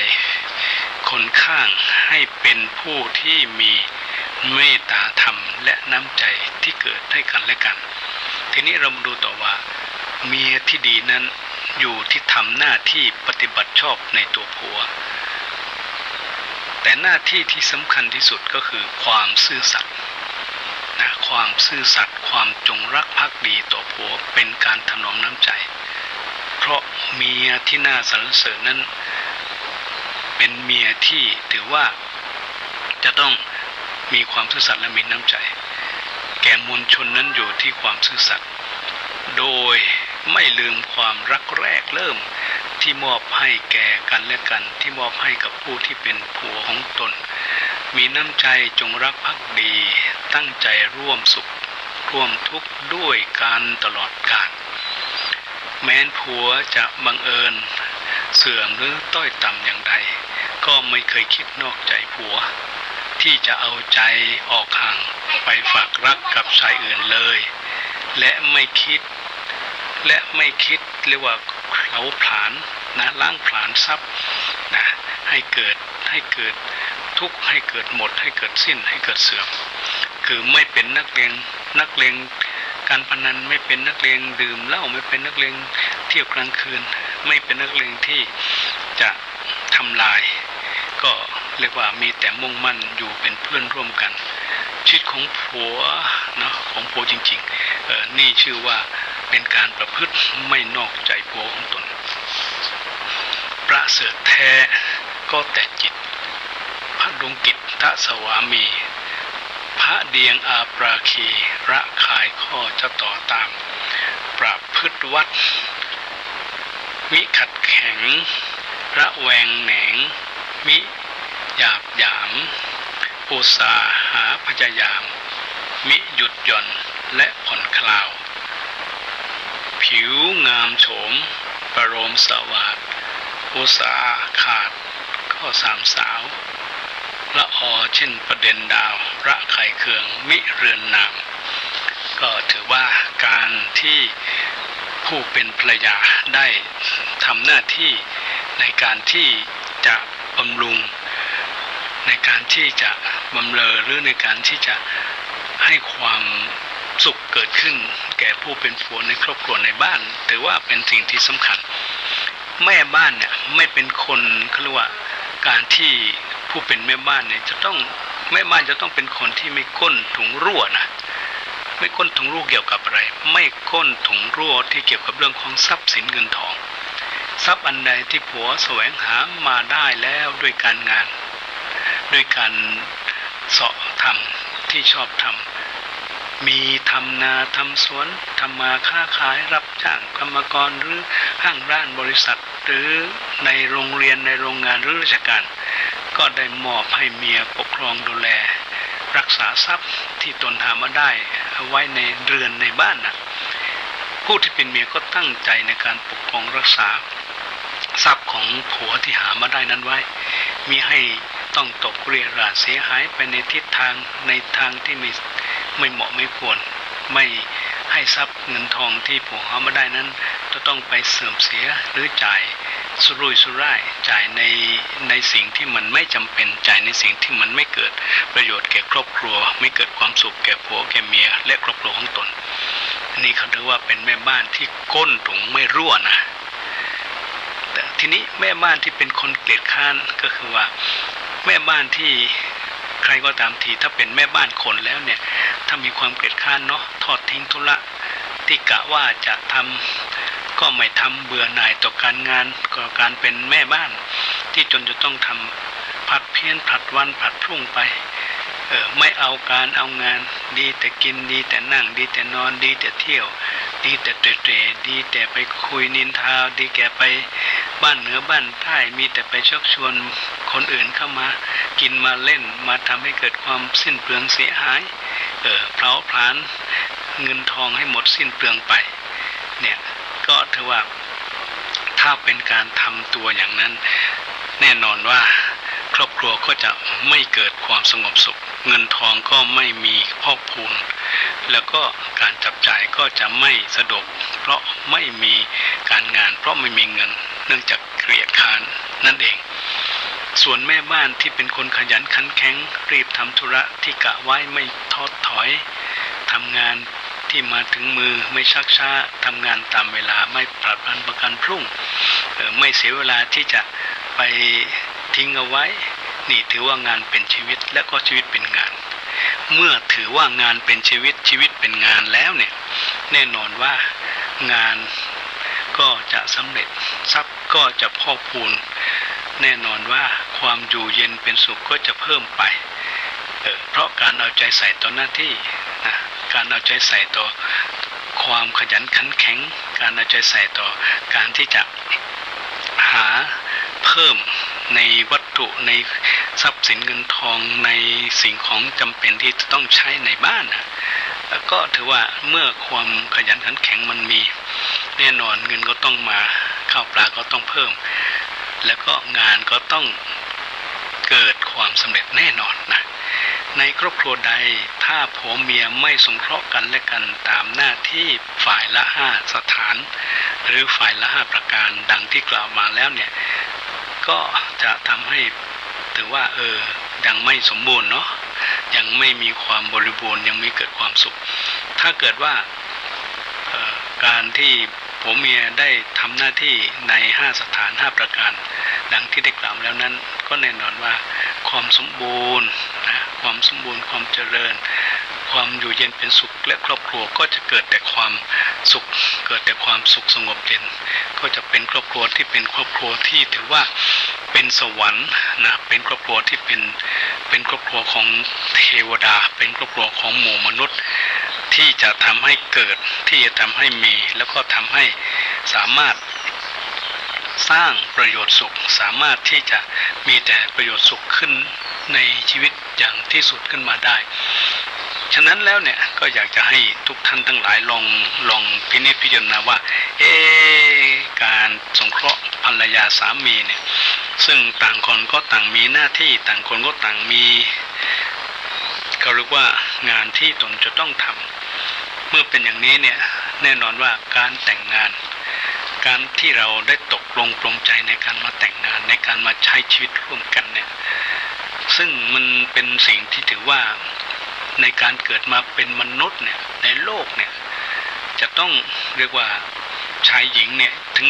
คนข้างให้เป็นผู้ที่มีเมตตาธรรมและน้ำใจที่เกิดให้กันและกันทีนี้เรามาดูต่อว่าเมียที่ดีนั้นอยู่ที่ทำหน้าที่ปฏิบัติชอบในตัวผัวแต่หน้าที่ที่สำคัญที่สุดก็คือความซื่อสัตย์นะความซื่อสัตย์ความจงรักภักดีต่อผัวเป็นการถนอมน้ำใจเพราะเมียที่น่าสรรเสริญนั้นเป็นเมียที่ถือว่าจะต้องมีความซื่อสัตย์และมีน้ำใจแก่มวลชนนั้นอยู่ที่ความซื่อสัตย์โดยไม่ลืมความรักแรกเริ่มที่มอบให้แก่กันและกันที่มอบให้กับผู้ที่เป็นผัวของตนมีน้ำใจจงรักภักดีตั้งใจร่วมสุขร่วมทุกข์ด้วยกันตลอดกาลแม้นผัวจะบังเอิญเสื่อมหรือต้อยต่ำอย่างใดก็ไม่เคยคิดนอกใจผัวที่จะเอาใจออกห่างไปฝากรักกับชายอื่นเลยและไม่คิดเรียกว่าเขาผลาญนะล้างผลาญทรัพย์นะให้เกิดทุกข์ให้เกิดหมดให้เกิดสิ้นให้เกิดเสื่อมคือไม่เป็นนักเลงการพนันไม่เป็นนักเลงดื่มเหล้าไม่เป็นนักเลงเที่ยวกลางคืนไม่เป็นนักเลงที่จะทำลายก็เรียกว่ามีแต่มุ่งมั่นอยู่เป็นเพื่อนร่วมกันชีวิตของผัวเนาะของผัวจริงๆนี่ชื่อว่าเป็นการประพฤติไม่นอกใจผัวของตนประเสริฐแท้ก็แต่จิตพดุงกิจทะสวามีพ พระเดียงอาปราคีระขายข้อจะต่อตามประพฤติวัดมิขัดแข็งระแวงแหนงมิหยาบหยามอุตสาหาพยายามมิหยุดหย่อนและผ่อนคลาวผิวงามโฉมประโลมสวัสดิ์อุตสาขาดข้อสามสาวละออเช่นประเด็นดาวระไข่เคืองมิเรือนนามก็ถือว่าการที่ผู้เป็นภรรยาได้ทำหน้าที่ในการที่จะบำรุงในการที่จะบำเรอหรือในการที่จะให้ความสุขเกิดขึ้นแก่ผู้เป็นผัวในครอบครัวในบ้านถือว่าเป็นสิ่งที่สำคัญแม่บ้านเนี่ยไม่เป็นคนเขาเรียกว่าการที่ผู้เป็นแม่บ้านเนี่ยแม่บ้านจะต้องเป็นคนที่ไม่ก้นถุงรั่วนะไม่ก้นถุงรั่วเกี่ยวกับอะไรไม่ก้นถุงรั่วที่เกี่ยวกับเรื่องของทรัพย์สินเงินทองทรัพย์อันใดที่ผัวแสวงหามาได้แล้วด้วยการงานด้วยการเสาะทำที่ชอบทำมีทำนาทำสวนทำมาค้าขายรับจ้างกรรมกรหรือห้างร้านบริษัทหรือในโรงเรียนในโรงงานหรือราชการก็ได้มอบให้เมียปกครองดูแลรักษาทรัพย์ที่ตนหามาได้เอาไว้ในเรือนในบ้านนะผู้ที่เป็นเมียก็ตั้งใจในการปกครองรักษาทรัพย์ของผัวที่หามาได้นั้นไว้มิให้ต้องตกเรี่ยราเสียหายไปในทิศทางในทางที่ไม่เหมาะไม่ควรไม่ให้ทรัพย์เงินทองที่ผัวหามาได้นั้นจะต้องไปเสื่อมเสียหรือจ่ายสุรุ่ยสุร่ายจ่ายในสิ่งที่มันไม่จำเป็นจ่ายในสิ่งที่มันไม่เกิดประโยชน์แก่ครอบครัวไม่เกิดความสุขแก่ผัวแก่เมียและครอบครัวของตนนี่เขาเรียกว่าเป็นแม่บ้านที่ก้นถุงไม่รั่วนะแต่ทีนี้แม่บ้านที่เป็นคนเกลียดค้านก็คือว่าแม่บ้านที่ใครก็ตามทีถ้าเป็นแม่บ้านคนแล้วเนี่ยถ้ามีความเกลียดค้านเนาะทอดทิ้งธุระที่กะว่าจะทำก็ไม่ทำเบื่อหน่ายต่อการงานก็การเป็นแม่บ้านที่จนจะต้องทำผัดเพี้ยนผัดวันผัดพรุ่งไปไม่เอาการเอางานดีแต่กินดีแต่นั่งดีแต่นอนดีแต่เที่ยวดีแต่เตะดีแต่ไปคุยนินทาดีแก่ไปบ้านเหนือบ้านใต้มีแต่ไปชักชวนคนอื่นเข้ามากินมาเล่นมาทำให้เกิดความสิ้นเปลืองเสียหายเผาผลาญเงินทองให้หมดสิ้นเปลืองไปเนี่ยก็ถือว่าถ้าเป็นการทำตัวอย่างนั้นแน่นอนว่าครอบครัวก็จะไม่เกิดความสงบสุขเงินทองก็ไม่มีพอกพูนแล้วก็การจับจ่ายก็จะไม่สะดวกเพราะไม่มีการงานเพราะไม่มีเงินเนื่องจากเกลียดค้านนั่นเองส่วนแม่บ้านที่เป็นคนขยันขันแข็งรีบทำธุระที่กะไว้ไม่ท้อถอยทำงานที่มาถึงมือไม่ชักช้าทำงานตามเวลาไม่ผลัดวันประกันพรุ่งไม่เสียเวลาที่จะไปทิ้งเอาไว้นี่ถือว่างานเป็นชีวิตและก็ชีวิตเป็นงานเมื่อถือว่างานเป็นชีวิตชีวิตเป็นงานแล้วเนี่ยแน่นอนว่างานก็จะสำเร็จทรัพย์ก็จะพอกพูนแน่นอนว่าความอยู่เย็นเป็นสุขก็จะเพิ่มไปเพราะการเอาใจใส่ต่อหน้าที่นะการเอาใจใส่ต่อความขยันขันแข็งการเอาใจใส่ต่อการที่จะหาเพิ่มในวัตถุในทรัพย์สินเงินทองในสิ่งของจำเป็นที่จะต้องใช้ในบ้านแล้วก็ถือว่าเมื่อความขยันขันแข็งมันมีแน่นอนเงินก็ต้องมาข้าวปลาก็ต้องเพิ่มแล้วก็งานก็ต้องเกิดความสำเร็จแน่นอนนะในครอบครัวใดถ้าผัวเมียไม่สงเคราะห์กันและกันตามหน้าที่ฝ่ายละ5สถานหรือฝ่ายละ5ประการดังที่กล่าวมาแล้วเนี่ยก็จะทำให้ถือว่ายังไม่สมบูรณ์เนาะยังไม่มีความบริบูรณ์ยังไม่เกิดความสุขถ้าเกิดว่าการที่ผัวเมียได้ทำหน้าที่ใน5สถาน5ประการดังที่ได้กล่าวแล้วนั้นก็แน่นอนว่าความสมบูรณ์นะความสมบูรณ์ความเจริญความอยู่เย็นเป็นสุขและครอบครัวก็จะเกิดแต่ความสุขเกิดแต่ความสุขสงบเย็นก็จะเป็นครอบครัวที่เป็นครอบครัวที่ถือว่าเป็นสวรรค์นะเป็นครอบครัวที่เป็นครอบครัว รัวของเทวดาเป็นครอบครัวของหมู่มนุษย์ที่จะทำให้เกิดที่จะทำให้มีแล้วก็ทำให้สามารถสร้างประโยชน์สุขสามารถที่จะมีแต่ประโยชน์สุขขึ้นในชีวิตอย่างที่สุดขึ้นมาได้ฉะนั้นแล้วเนี่ยก็อยากจะให้ทุกท่านทั้งหลายลองพินิจพิจารณาว่าการสงเคราะห์ภรรยาสามีเนี่ยซึ่งต่างคนก็ต่างมีหน้าที่ต่างคนก็ต่างมีเขาเรียกว่างานที่ตนจะต้องทำเมื่อเป็นอย่างนี้เนี่ยแน่นอนว่าการแต่งงานการที่เราได้ตกลงปลงใจในการมาแต่งงานในการมาใช้ชีวิตร่วมกันเนี่ยซึ่งมันเป็นสิ่งที่ถือว่าในการเกิดมาเป็นมนุษย์เนี่ยในโลกเนี่ยจะต้องเรียกว่าชายหญิงเนี่ยถึง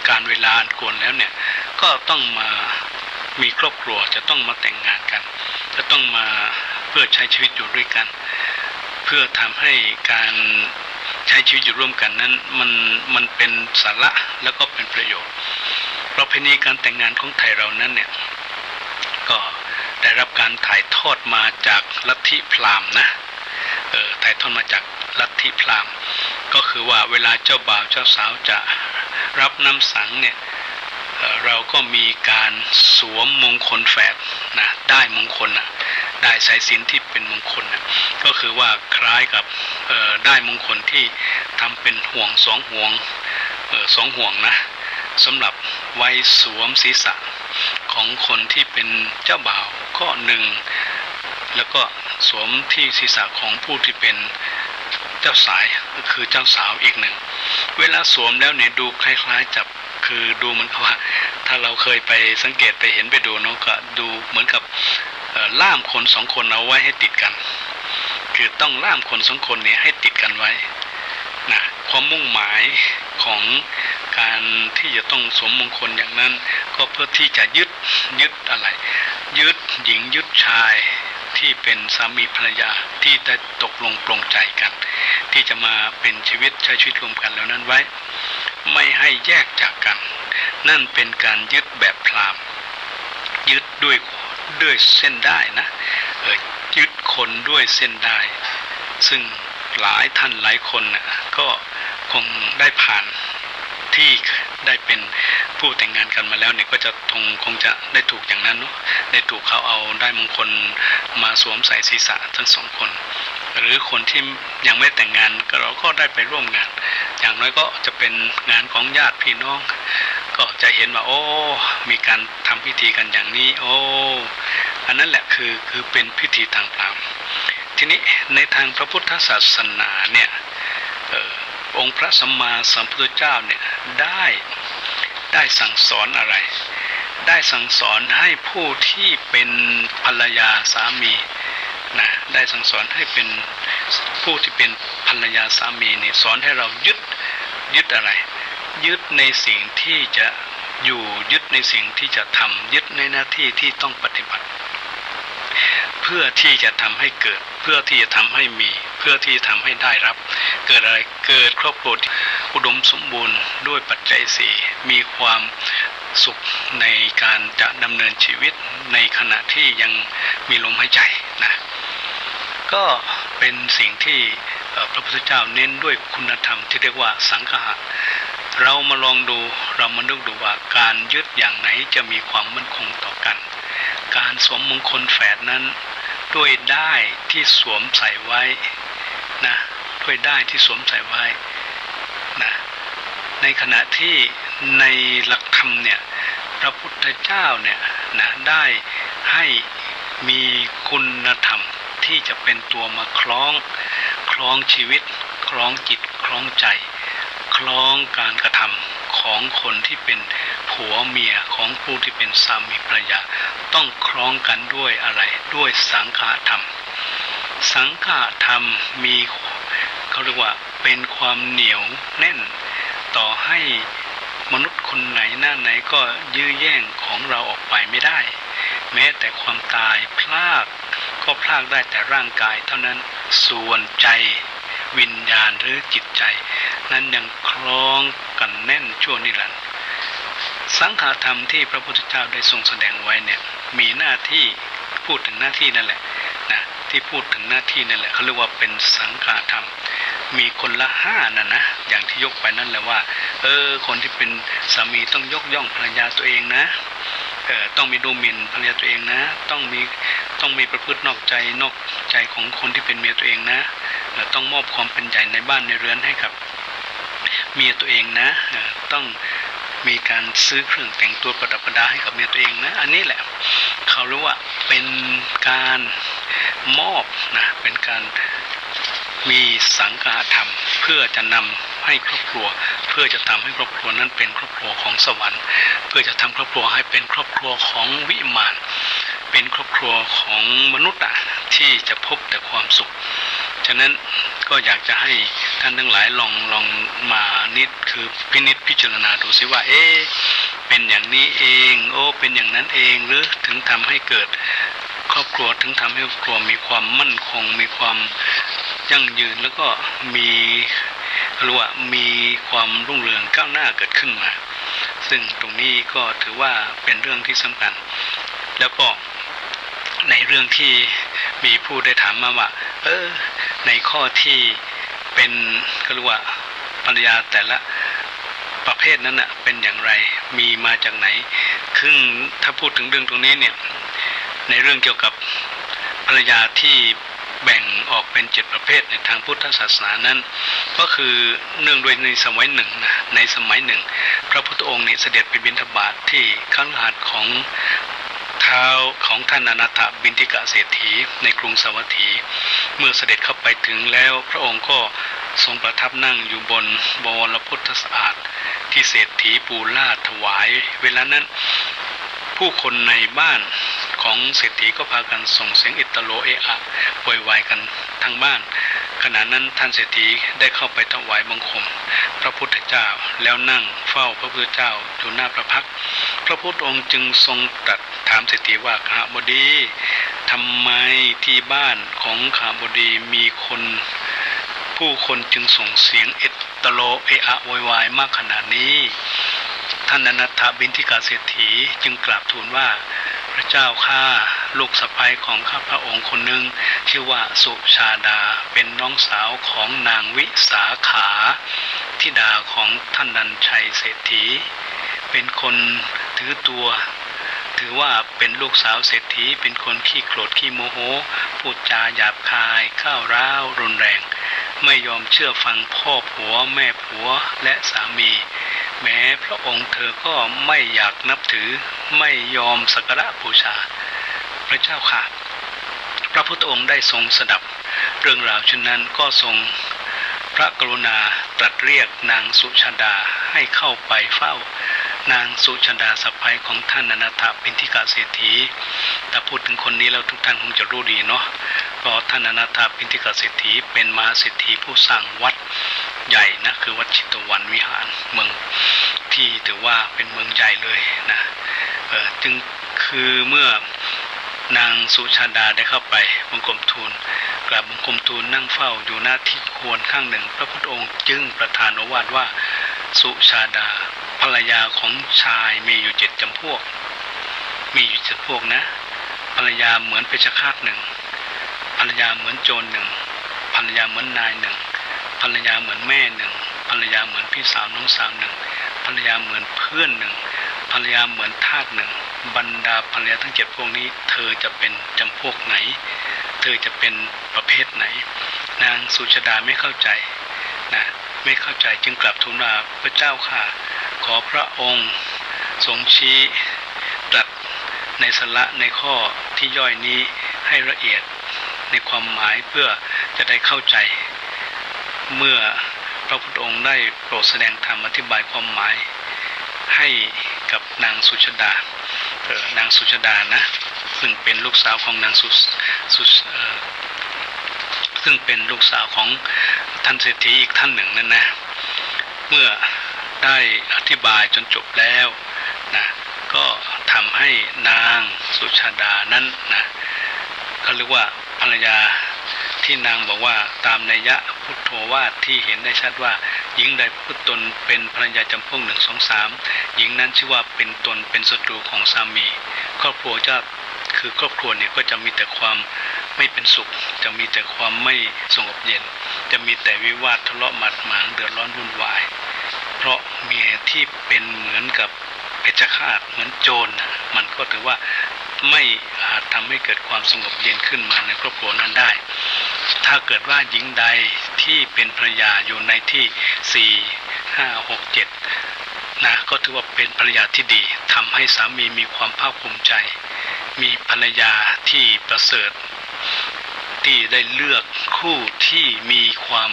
การเวลาอันควรแล้วเนี่ยก็ต้องมามีครอบครัวจะต้องมาแต่งงานกันจะต้องมาเพื่อใช้ชีวิตอยู่ด้วยกันเพื่อทำให้การใช้ชีวิตอยู่ร่วมกันนั้นมันเป็นสาระแล้วก็เป็นประโยชน์ประเพณีการแต่งงานของไทยเรานั้นเนี่ยก็ได้รับการถ่ายทอดมาจากลัทธิพราหมณ์นะถ่ายทอดมาจากลัทธิพราหมณ์ก็คือว่าเวลาเจ้าบ่าวเจ้าสาวจะรับน้ำสังเนี่ยเราก็มีการสวมมงคลแฝดนะได้มงคลนะได้สายสิญจน์ที่เป็นมงคลนะก็คือว่าคล้ายกับได้มงคลที่ทำเป็นห่วงสองห่วงนะสำหรับไว้สวมศีรษะของคนที่เป็นเจ้าบ่าวก็หนึ่งแล้วก็สวมที่ศีรษะของผู้ที่เป็นเจ้าสายก็คือเจ้าสาวอีกหนึ่งเวลาสวมแล้วเนี่ยดูคล้ายๆจับคือดูเหมือนกับว่าถ้าเราเคยไปสังเกตไปเห็นไปดูเนาะก็ดูเหมือนกับล่ามคนสองคนเอาไว้ให้ติดกันคือต้องล่ามคนสองคนนี้ให้ติดกันไว้นะความมุ่งหมายของการที่จะต้องสวมมงคลอย่างนั้นก็เพื่อที่จะยึดอะไรยึดหญิงยึดชายที่เป็นสามีภรรยาที่ได้ตกลงปลงใจกันที่จะมาเป็นชีวิตใช้ชีวิตรวมกันแล้วนั้นไว้ไม่ให้แยกจากกันนั่นเป็นการยึดแบบพราหมณ์ยึดด้วยเส้นได้นะยึดคนด้วยเส้นได้ซึ่งหลายท่านหลายคนน่ะก็คงได้ผ่านที่ได้เป็นผู้แต่งงานกันมาแล้วเนี่ยก็จะคงจะได้ถูกอย่างนั้นเนาะได้ถูกเขาเอาได้มงคลมาสวมใส่ศีรษะทั้งสองคนหรือคนที่ยังไม่แต่งงานก็เราก็ได้ไปร่วมงานอย่างน้อยก็จะเป็นงานของญาติพี่น้องก็จะเห็นว่าโอ้มีการทำพิธีกันอย่างนี้โอ้อันนั้นแหละคือเป็นพิธีทางพราหมณ์ทีนี้ในทางพระพุทธศาสนาเนี่ยองค์พระสัมมาสัมพุทธเจ้าเนี่ยได้สั่งสอนอะไรได้สั่งสอนให้ผู้ที่เป็นภรรยาสามีนะได้สั่งสอนให้เป็นผู้ที่เป็นภรรยาสามีนี่สอนให้เรายึดอะไรยึดในสิ่งที่จะอยู่ยึดในสิ่งที่จะทำยึดในหน้าที่ที่ต้องปฏิบัติเพื่อที่จะทำให้เกิดเพื่อที่จะทำให้มีเพื่อที่จะทำให้ได้รับเกิดอะไรเกิดครอบครัวอุดมสมบูรณ์ด้วยปัจจัยสี่มีความสุขในการจะดำเนินชีวิตในขณะที่ยังมีลมหายใจนะก็เป็นสิ่งที่พระพุทธเจ้าเน้นด้วยคุณธรรมที่เรียกว่าสังฆะเรามาลองดูเรามาดูว่าการยึดอย่างไหนจะมีความมั่นคงต่อกันการสวมมงคลแฝดนั้นด้วยด้ายที่สวมใส่ไว้นะด้วยด้ายที่สวมใส่ไว้นะในขณะที่ในหลักธรรมเนี่ยพระพุทธเจ้าเนี่ยนะได้ให้มีคุณธรรมที่จะเป็นตัวมาคล้องชีวิตคล้องจิตคล้องใจคล้องการกระทำของคนที่เป็นผัวเมียของผู้ที่เป็นสามีภรรยาต้องคล้องกันด้วยอะไรด้วยสังฆธรรมสังฆธรรมมีเขาเรียกว่าเป็นความเหนียวแน่นต่อให้มนุษย์คนไหนหน้าไหนก็ยื้อแย่งของเราออกไปไม่ได้แม้แต่ความตายพรากก็พรากได้แต่ร่างกายเท่านั้นส่วนใจวิญญาณหรือจิตใจนั้นยังคล้องกันแน่นชั่วนิรันดร์สังฆธรรมที่พระพุทธเจ้าได้ทรงแสดงไว้เนี่ยมีหน้าที่พูดถึงหน้าที่นั่นแหละ ที่พูดถึงหน้าที่นั่นแหละเขาเรียกว่าเป็นสังฆาธรรมมีคนละ5นะอย่างที่ยกไปนั่นแหละว่าคนที่เป็นสามีต้องยกย่องภรรยาตัวเองนะต้องมีดูหมิ่นภรรยาตัวเองนะต้องมีประพฤตินอกใจของคนที่เป็นเมียตัวเองนะต้องมอบความเป็นใหญ่ในบ้านในเรือนให้กับเมียตัวเองนะต้องมีการซื้อเครื่องแต่งตัวประดับประดาให้กับเมียตัวเองนะอันนี้แหละเขาเรียกว่าเป็นการมอบนะเป็นการมีสังฆาธรรมเพื่อจะนำให้ครอบครัวเพื่อจะทำให้ครอบครัวนั้นเป็นครอบครัวของสวรรค์เพื่อจะทำครอบครัวให้เป็นครอบครัวของวิมานเป็นครอบครัวของมนุษย์ที่จะพบแต่ความสุขฉะนั้นก็อยากจะให้ท่านทั้งหลายลองมานิดคือพินิจพิจารณาดูซิว่าเป็นอย่างนี้เองเป็นอย่างนั้นเองหรือถึงทำให้เกิดครอบครัวถึงทำให้ครอบครัวมีความมั่นคงมีความยั่งยืนแล้วก็มีความรุ่งเรืองก้าวหน้าเกิดขึ้นมาซึ่งตรงนี้ก็ถือว่าเป็นเรื่องที่สำคัญแล้วก็ในเรื่องที่มีผู้ได้ถามมาว่าในข้อที่เป็นก็เรียกว่าภรรยาแต่ละประเภทนั้นน่ะเป็นอย่างไรมีมาจากไหนซึ่งถ้าพูดถึงเรื่องตรงนี้เนี่ยในเรื่องเกี่ยวกับภรรยาที่แบ่งออกเป็น7ประเภทในทางพุทธศาสนานั้นก็คือเนื่องโดยในสมัยหนึ่งในสมัยหนึ่งพระพุทธองค์เนี่ยเสด็จไปบิณฑบาตที่คฤหาสน์ของท่านอนาถบิณฑิกเศรษฐีในกรุงสาวัตถีเมื่อเสด็จเข้าไปถึงแล้วพระองค์ก็ทรงประทับนั่งอยู่บนบวรพุทธศาสน์ที่เศรษฐีปูลาดถวายเวลานั้นผู้คนในบ้านของเศรษฐีก็พากันส่งเสียงอิตโลเอะอะโวยวายกันทั้งบ้านขณะนั้นท่านเศรษฐีได้เข้าไปถวายบังคมพระพุทธเจ้าแล้วนั่งเฝ้าพระพุทธเจ้าอยู่หน้าพระพักตร์พระพุทธองค์จึงทรงตรัสถามเศรษฐีว่าข้าบดีทำไมที่บ้านของข้าบดีมีผู้คนจึงส่งเสียงอิตโลเอะอะโวยวายมากขนาดนี้ท่านอนาถบิณฑิกเศรษฐีจึงกราบทูลว่าพระเจ้าข้าลูกสะใภ้ของข้าพระองค์คนหนึ่งชื่อว่าสุชาดาเป็นน้องสาวของนางวิสาขาธิดาของท่านนันชัยเศรษฐีเป็นคนถือว่าเป็นลูกสาวเศรษฐีเป็นคนขี้โกรธขี้โมโหพูดจาหยาบคายก้าวร้าวรุนแรงไม่ยอมเชื่อฟังพ่อผัวแม่ผัวและสามีแม้พระองค์เธอก็ไม่อยากนับถือไม่ยอมสักการะบูชาพระเจ้าค่ะพระพุทธองค์ได้ทรงสดับเรื่องราวเช่นนั้นก็ทรงพระกรุณาตรัสเรียกนางสุชาดาให้เข้าไปเฝ้านางสุชาดาสะใภ้ของท่านอนาถบิณฑิกเศรษฐีแต่พูดถึงคนนี้แล้วทุกท่านคงจะรู้ดีเนาะเพราะท่านอนาถบิณฑิกเศรษฐีเป็นมหาเศรษฐีผู้สร้างวัดใหญ่นะคือวัดชิตวรวิหารเมืองที่ถือว่าเป็นเมืองใหญ่เลยนะจึงคือเมื่อนางสุชาดาได้เข้าไปบังคมทูลกราบบังคมทูลนั่งเฝ้าอยู่หน้าที่ควรข้างหนึ่งพระพุทธองค์จึงประทานโอวาทว่าสุชาดาภรรยาของชายมีอยู่7 จำพวกนะภรรยาเหมือนเพชฌฆาตหนึ่งภรรยาเหมือนโจรหนึ่งภรรยาเหมือนนายหนึ่งภรรยาเหมือนแม่หนึ่งภรรยาเหมือนพี่สาวน้องสาวหนึ่งภรรยาเหมือนเพื่อนหนึ่งภรรยาเหมือนทาสหนึ่งบรรดาภรรยาทั้ง7 พวกนี้เธอจะเป็นจำพวกไหนเธอจะเป็นประเภทไหนนางสุชาดาไม่เข้าใจนะไม่เข้าใจจึงกลับทูลว่าพระเจ้าค่ะขอพระองค์ทรงชี้ตรัสในสระในข้อที่ย่อยนี้ให้ละเอียดในความหมายเพื่อจะได้เข้าใจเมื่อพระพุทธองค์ได้โปรดแสดงธรรมอธิบายความหมายให้กับนางสุชาดานางสุชาดานะซึ่งเป็นลูกสาวของนางซึ่งเป็นลูกสาวของท่านเศรษฐีอีกท่านหนึ่งนั่นนะเมื่อได้อธิบายจนจบแล้วนะก็ทำให้นางสุชาดานั้นนะเขาเรียกว่าภรรยาที่นางบอกว่าตามนัยยะพุทโธวาทที่เห็นได้ชัดว่าหญิงใดพูดตนเป็นภรรยาจำพวก1 2 3หญิงนั้นชื่อว่าเป็นตนเป็นศัตรูของสามีครอบครัวจะคือครอบครัวเนี่ยก็จะมีแต่ความไม่ ไม่เป็นสุขจะมีแต่ความไม่สงบเย็นจะมีแต่วิวาททะเลาะหมัดหมางเดือดร้อนวุ่นวายเพราะเมียที่เป็นเหมือนกับเพชฌฆาตเหมือนโจรมันก็ถือว่าไม่อาจทำให้เกิดความสงบเย็นขึ้นมาในครอบครัวนั้นได้ถ้าเกิดว่าหญิงใดที่เป็นภรรยาอยู่ในที่4 5 6 7นะก็ถือว่าเป็นภรรยาที่ดีทำให้สามีมีความภาคภูมิใจมีภรรยาที่ประเสริฐที่ได้เลือกคู่ที่มีความ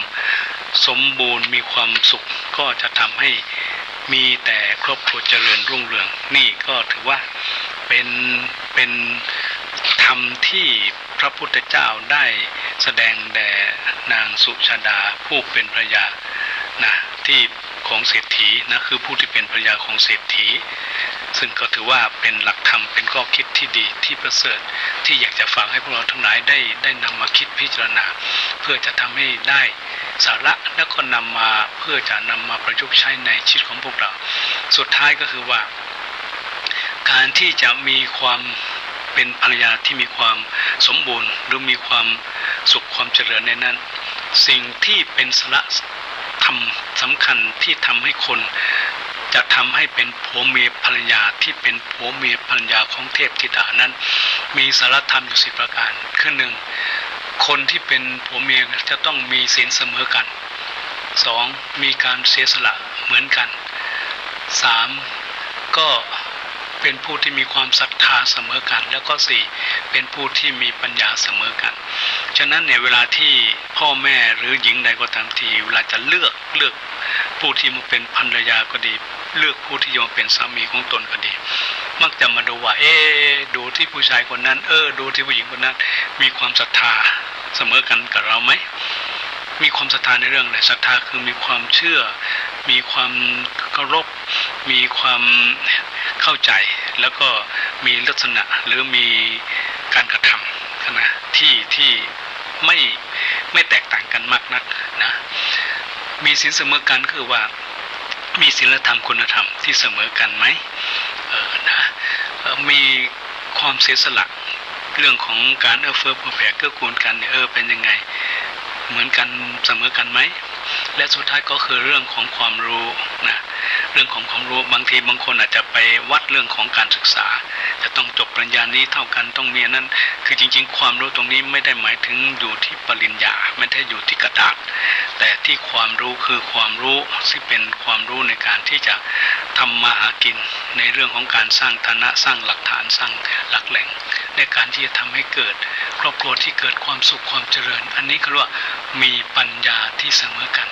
สมบูรณ์มีความสุขก็จะทำให้มีแต่ครอบครัวเจริญรุ่งเรืองนี่ก็ถือว่าเป็นธรรมที่พระพุทธเจ้าได้แสดงแด่นางสุชาดาผู้เป็นภรรยานะที่ของเศรษฐีนะคือผู้ที่เป็นภรรยาของเศรษฐีซึ่งก็ถือว่าเป็นหลักธรรมเป็นข้อคิดที่ดีที่ประเสริฐที่อยากจะฝากให้พวกเราทั้งหลายได้นำมาคิดพิจารณาเพื่อจะทำให้ได้สาระแล้วก็นำมาเพื่อจะนำมาประยุกต์ใช้ในชีวิตของพวกเราสุดท้ายก็คือว่าการที่จะมีความเป็นภรรยาที่มีความสมบูรณ์หรือมีความสุขความเจริญในนั้นสิ่งที่เป็นสาระธรรมสำคัญที่ทำให้คนจะทำให้เป็นผัวเมียภรรยาที่เป็นผัวเมียภรรยาของเทพธิดานั้นมีสาระธรรมอยู่10ประการคือ1คนที่เป็นผัวเมียจะต้องมีศีลเสมอกัน2มีการเสียสละเหมือนกัน3ก็เป็นผู้ที่มีความศรัทธาเสมอกันแล้วก็4เป็นผู้ที่มีปัญญาเสมอกันฉะนั้นเนี่ยเวลาที่พ่อแม่หรือหญิงใดก็ตามทีเวลาจะเลือกผู้ที่มาเป็นภรรยาก็ดีเลือกผู้ที่จะมาเป็นสามีของตนก็ดีมักจะมาดูว่าดูที่ผู้ชายคนนั้นดูที่ผู้หญิงคนนั้นมีความศรัทธาเสมอกันกับเราไหมมีความศรัทธาในเรื่องอะไรศรัทธาคือมีความเชื่อมีความเคารพมีความเข้าใจแล้วก็มีลักษณะหรือมีการกระทำนะที่ไม่แตกต่างกันมากนักนะมีศีลเสมอกันคือว่ามีศีลธรรมคุณธรรมที่เสมอกันไหมมีความเสียสละเรื่องของการเฟื้อเผื่อแผ่เกื้อกูลกันเนี่ยเป็นยังไงเหมือนกันเสมอกันไหมและสุดท้ายก็คือเรื่องของความรู้นะเรื่องของความรู้บางทีบางคนอาจจะไปวัดเรื่องของการศึกษาจะต้องจบปริญญานี้เท่ากันต้องมีนั้นคือจริงๆความรู้ตรงนี้ไม่ได้หมายถึงอยู่ที่ปริญญาไม่ได้อยู่ที่กระดาษแต่ที่ความรู้คือความรู้ที่เป็นความรู้ในการที่จะทำมาหากินในเรื่องของการสร้างฐานะสร้างหลักฐานสร้างหลักแหล่งในการที่จะทำให้เกิดครอบครัวที่เกิดความสุขความเจริญอันนี้คือว่ามีปัญญาที่เสมอกัน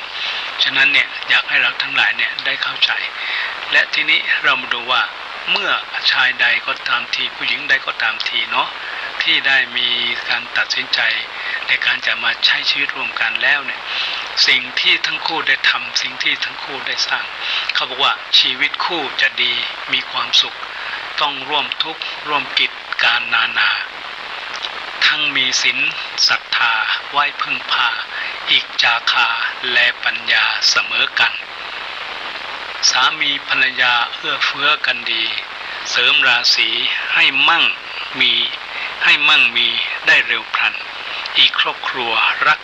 ฉะนั้นเนี่ยอยากให้เราทั้งหลายเนี่ยได้เข้าใจและทีนี้เรามาดูว่าเมื่อชายใดก็ตามทีผู้หญิงใดก็ตามทีเนาะที่ได้มีการตัดสินใจในการจะมาใช้ชีวิตร่วมกันแล้วเนี่ยสิ่งที่ทั้งคู่ได้ทำสิ่งที่ทั้งคู่ได้สร้างเขาบอกว่าชีวิตคู่จะดีมีความสุขต้องร่วมทุกข์ร่วมกิจการนาทั้งมีศีลศรัทธาไว้พึ่งพาอีกจาคะและปัญญาเสมอกันสามีภรรยาเอื้อเฟื้อกันดีเสริมราศีให้มั่งมีได้เร็วพลันอีกครอบครัวรัก